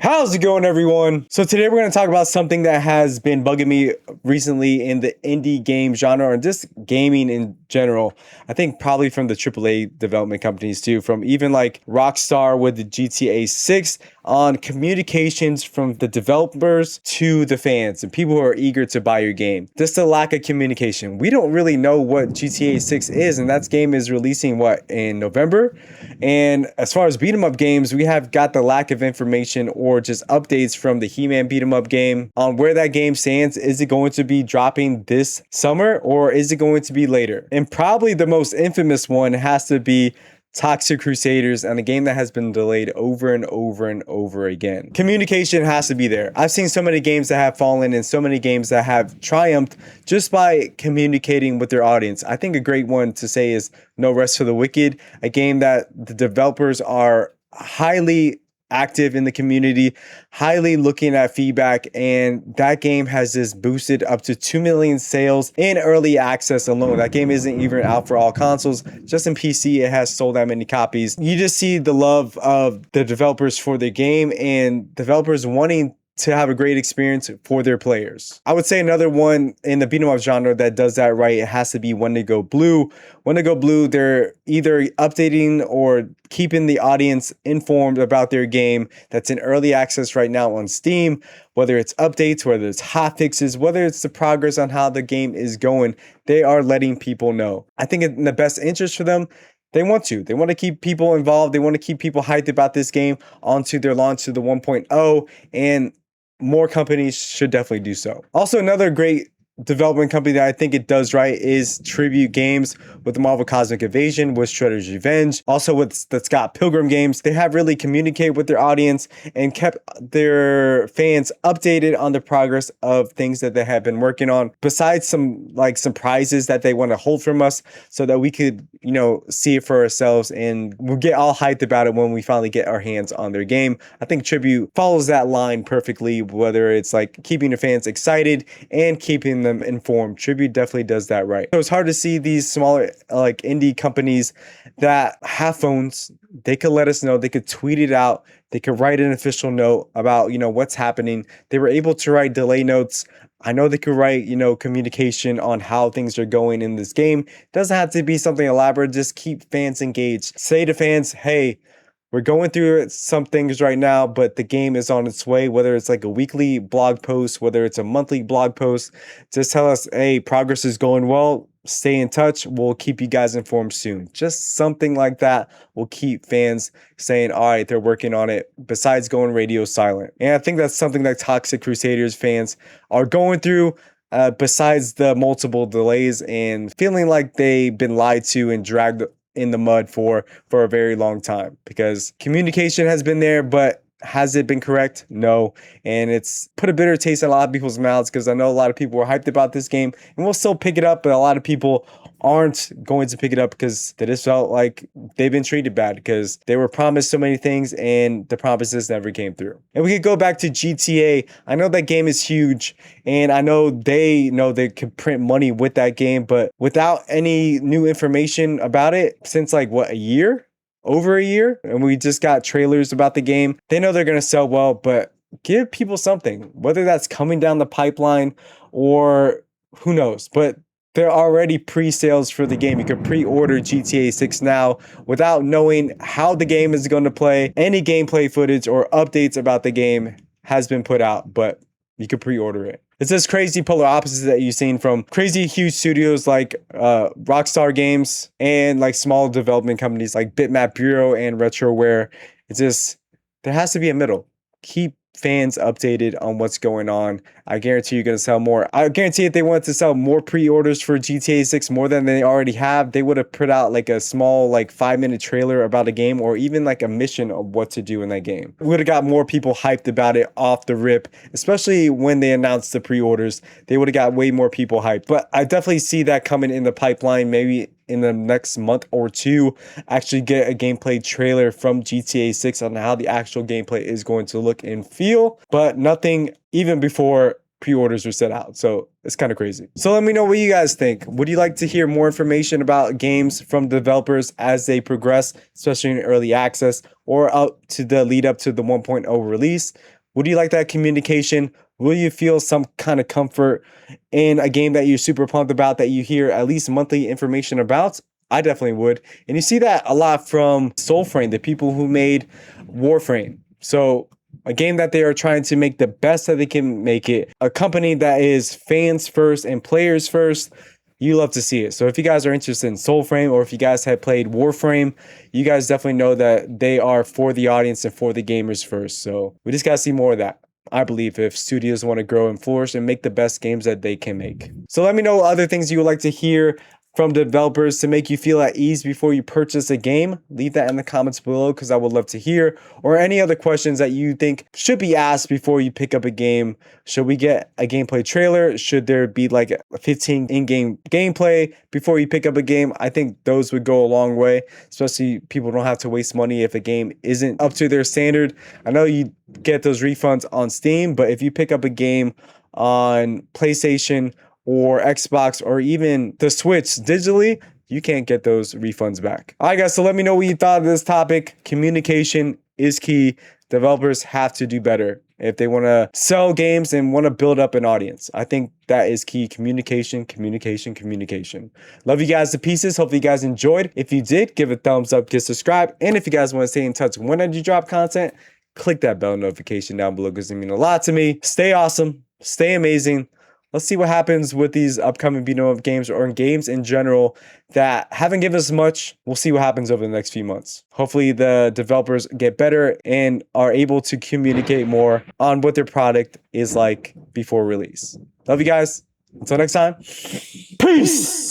How's it going, everyone? So today we're going to talk about something that has been bugging me recently in the indie game genre and just gaming in general. I think probably from the AAA development companies too, from even like Rockstar with the GTA 6 on communications from the developers to the fans and people who are eager to buy your game. Just a lack of communication. We don't really know what GTA 6 is, and that game is releasing in November. And as far as beat 'em up games, we have got the lack of information or just updates from the He-Man beat 'em up game on where that game stands. Is it going to be dropping this summer or is it going to be later? And probably the most infamous one has to be Toxic Crusaders, and a game that has been delayed over and over and over again. Communication has to be there. I've seen so many games that have fallen and so many games that have triumphed just by communicating with their audience. I think a great one to say is No Rest for the Wicked, a game that the developers are highly active in the community, highly looking at feedback, and that game has just boosted up to 2 million sales in early access alone. That game isn't even out for all consoles. Just in PC, it has sold that many copies. You just see the love of the developers for the game and developers wanting to have a great experience for their players. I would say another one in the beat 'em up genre that does that right, it has to be Wendigo Blue. Wendigo Blue, they're either updating or keeping the audience informed about their game that's in early access right now on Steam, whether it's updates, whether it's hot fixes, whether it's the progress on how the game is going, they are letting people know. I think in the best interest for them, they want to keep people involved. They want to keep people hyped about this game onto their launch to the 1.0, and more companies should definitely do so. Also, another great development company that I think it does right is Tribute Games with the Marvel Cosmic Invasion, with Shredder's Revenge. Also with the Scott Pilgrim games, they have really communicated with their audience and kept their fans updated on the progress of things that they have been working on. Besides some prizes that they want to hold from us so that we could, see it for ourselves and we'll get all hyped about it when we finally get our hands on their game. I think Tribute follows that line perfectly, whether it's like keeping the fans excited and keeping them informed. Tribute definitely does that right. So it's hard to see these smaller indie companies that have phones. They could let us know. They could tweet it out. They could write an official note about what's happening. They were able to write delay notes. I know they could write communication on how things are going in this game. It doesn't have to be something elaborate. Just keep fans engaged. Say to fans, hey, we're going through some things right now, but the game is on its way, whether it's like a weekly blog post, whether it's a monthly blog post. Just tell us, hey, progress is going well. Stay in touch. We'll keep you guys informed soon. Just something like that will keep fans saying, all right, they're working on it, besides going radio silent. And I think that's something that Toxic Crusaders fans are going through. Besides the multiple delays and feeling like they've been lied to and dragged in the mud for a very long time, because communication has been there, but has it been correct? No. And it's put a bitter taste in a lot of people's mouths, because I know a lot of people were hyped about this game and will still pick it up, but a lot of people aren't going to pick it up because they just felt like they've been treated bad, because they were promised so many things and the promises never came through. And we could go back to GTA. I know that game is huge, and I know they could print money with that game, but without any new information about it since a year? Over a year, and we just got trailers about the game. They know they're going to sell well, but give people something, whether that's coming down the pipeline or who knows. But there are already pre-sales for the game. You can pre-order GTA 6 now without knowing how the game is going to play. Any gameplay footage or updates about the game has been put out, but you can pre-order it. It's this crazy polar opposite that you've seen from crazy huge studios like Rockstar Games and small development companies like Bitmap Bureau and Retroware. It's just, there has to be a middle. Keep fans updated on what's going on. I guarantee you're going to sell more. I guarantee if they wanted to sell more pre-orders for GTA 6 more than they already have, they would have put out a small 5-minute trailer about a game, or even a mission of what to do in that game. We would have got more people hyped about it off the rip, especially when they announced the pre-orders. They would have got way more people hyped. But I definitely see that coming in the pipeline, maybe in the next month or two, actually get a gameplay trailer from GTA 6 on how the actual gameplay is going to look and feel, but nothing even before pre-orders were set out. So it's kind of crazy. So let me know what you guys think. Would you like to hear more information about games from developers as they progress, especially in early access or up to the lead up to the 1.0 release? Would you like that communication? Will you feel some kind of comfort in a game that you're super pumped about, that you hear at least monthly information about? I definitely would. And you see that a lot from Soulframe, the people who made Warframe. So a game that they are trying to make the best that they can make it, a company that is fans first and players first. You love to see it. So if you guys are interested in Soulframe, or if you guys have played Warframe, you guys definitely know that they are for the audience and for the gamers first. So we just got to see more of that, I believe, if studios want to grow and flourish and make the best games that they can make. So let me know other things you would like to hear from developers to make you feel at ease before you purchase a game. Leave that in the comments below, because I would love to hear. Or any other questions that you think should be asked before you pick up a game. Should we get a gameplay trailer? Should there be like a 15 in-game gameplay before you pick up a game? I think those would go a long way, especially people don't have to waste money if a game isn't up to their standard. I know you get those refunds on Steam, but if you pick up a game on PlayStation or Xbox or even the Switch digitally, you can't get those refunds back. All right, guys, so let me know what you thought of this topic. Communication is key. Developers have to do better if they want to sell games and want to build up an audience. I think that is key. Communication, communication, communication. Love you guys to pieces. Hopefully you guys enjoyed. If you did, give a thumbs up, get subscribed. And if you guys want to stay in touch when I do drop content, click that bell notification down below, because it means a lot to me. Stay awesome. Stay amazing. Let's see what happens with these upcoming beat 'em up games, or in games in general that haven't given us much. We'll see what happens over the next few months. Hopefully the developers get better and are able to communicate more on what their product is like before release. Love you guys. Until next time. Peace.